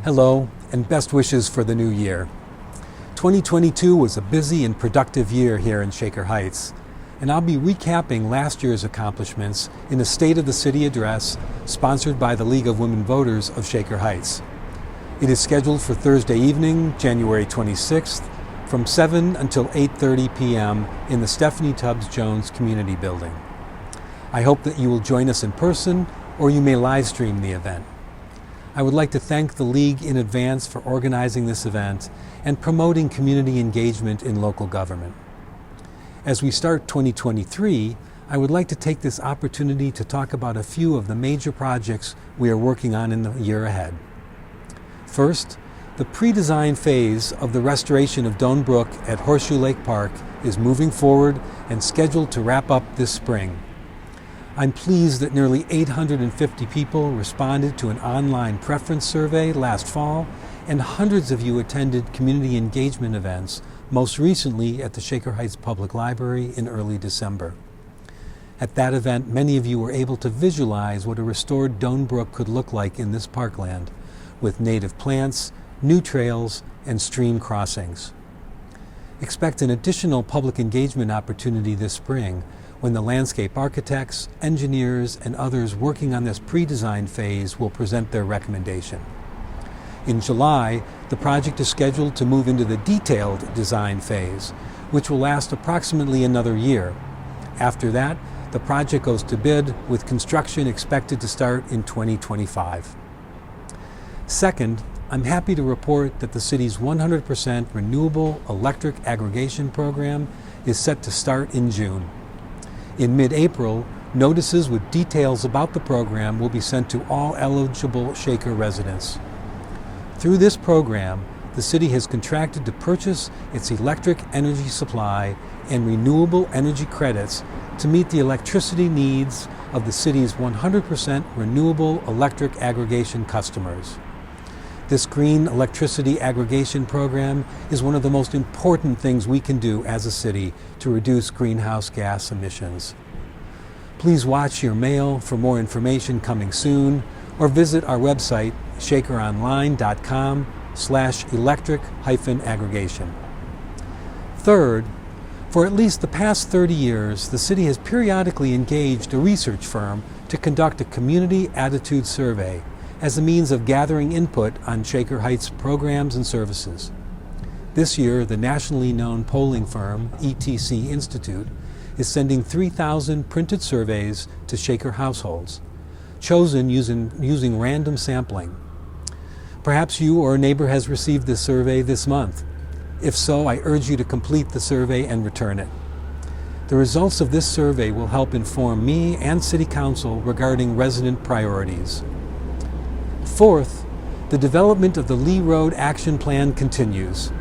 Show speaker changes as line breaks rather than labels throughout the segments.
Hello, and best wishes for the new year. 2022 was a busy and productive year here in Shaker Heights, and I'll be recapping last year's accomplishments in a State of the City address sponsored by the League of Women Voters of Shaker Heights. It is scheduled for Thursday evening, January 26th, from 7 until 8:30 p.m. in the Stephanie Tubbs Jones Community Building. I hope that you will join us in person, or you may live stream the event. I would like to thank the League in advance for organizing this event and promoting community engagement in local government. As we start 2023, I would like to take this opportunity to talk about a few of the major projects we are working on in the year ahead. First, the pre-design phase of the restoration of Doan Brook at Horseshoe Lake Park is moving forward and scheduled to wrap up this spring. I'm pleased that nearly 850 people responded to an online preference survey last fall, and hundreds of you attended community engagement events, most recently at the Shaker Heights Public Library in early December. At that event, many of you were able to visualize what a restored Doan Brook could look like in this parkland, with native plants, new trails, and stream crossings. Expect an additional public engagement opportunity this spring, when the landscape architects, engineers, and others working on this pre-design phase will present their recommendation. In July, the project is scheduled to move into the detailed design phase, which will last approximately another year. After that, the project goes to bid, with construction expected to start in 2025. Second, I'm happy to report that the city's 100% renewable electric aggregation program is set to start in June. In mid-April, notices with details about the program will be sent to all eligible Shaker residents. Through this program, the city has contracted to purchase its electric energy supply and renewable energy credits to meet the electricity needs of the city's 100% renewable electric aggregation customers. This green electricity aggregation program is one of the most important things we can do as a city to reduce greenhouse gas emissions. Please watch your mail for more information coming soon, or visit our website, shakeronline.com/electric-aggregation. Third, for at least the past 30 years, the city has periodically engaged a research firm to conduct a community attitude survey as a means of gathering input on Shaker Heights programs and services. This year, the nationally known polling firm, ETC Institute, is sending 3,000 printed surveys to Shaker households, chosen using random sampling. Perhaps you or a neighbor has received this survey this month. If so, I urge you to complete the survey and return it. The results of this survey will help inform me and City Council regarding resident priorities. Fourth, the development of the Lee Road Action Plan continues.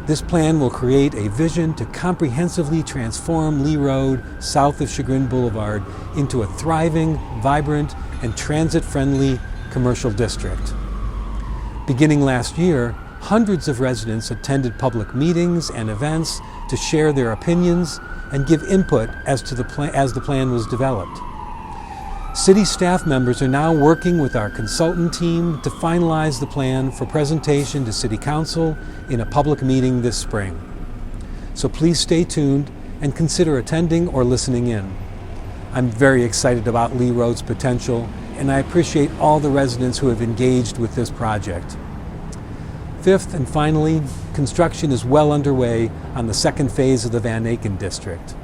This plan will create a vision to comprehensively transform Lee Road south of Chagrin Boulevard into a thriving, vibrant, and transit-friendly commercial district. Beginning last year, hundreds of residents attended public meetings and events to share their opinions and give input as the plan was developed. City staff members are now working with our consultant team to finalize the plan for presentation to City Council in a public meeting this spring. So please stay tuned and consider attending or listening in. I'm very excited about Lee Road's potential, and I appreciate all the residents who have engaged with this project. Fifth and finally, construction is well underway on the second phase of the Van Aken District.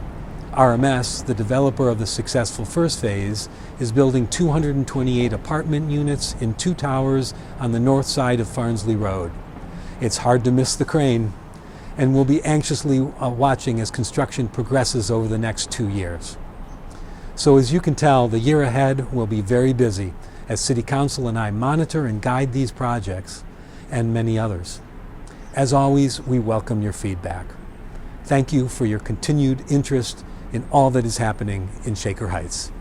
RMS, the developer of the successful first phase, is building 228 apartment units in 2 towers on the north side of Farnsley Road. It's hard to miss the crane, and we'll be anxiously watching as construction progresses over the next 2 years. So as you can tell, the year ahead will be very busy as City Council and I monitor and guide these projects and many others. As always, we welcome your feedback. Thank you for your continued interest in all that is happening in Shaker Heights.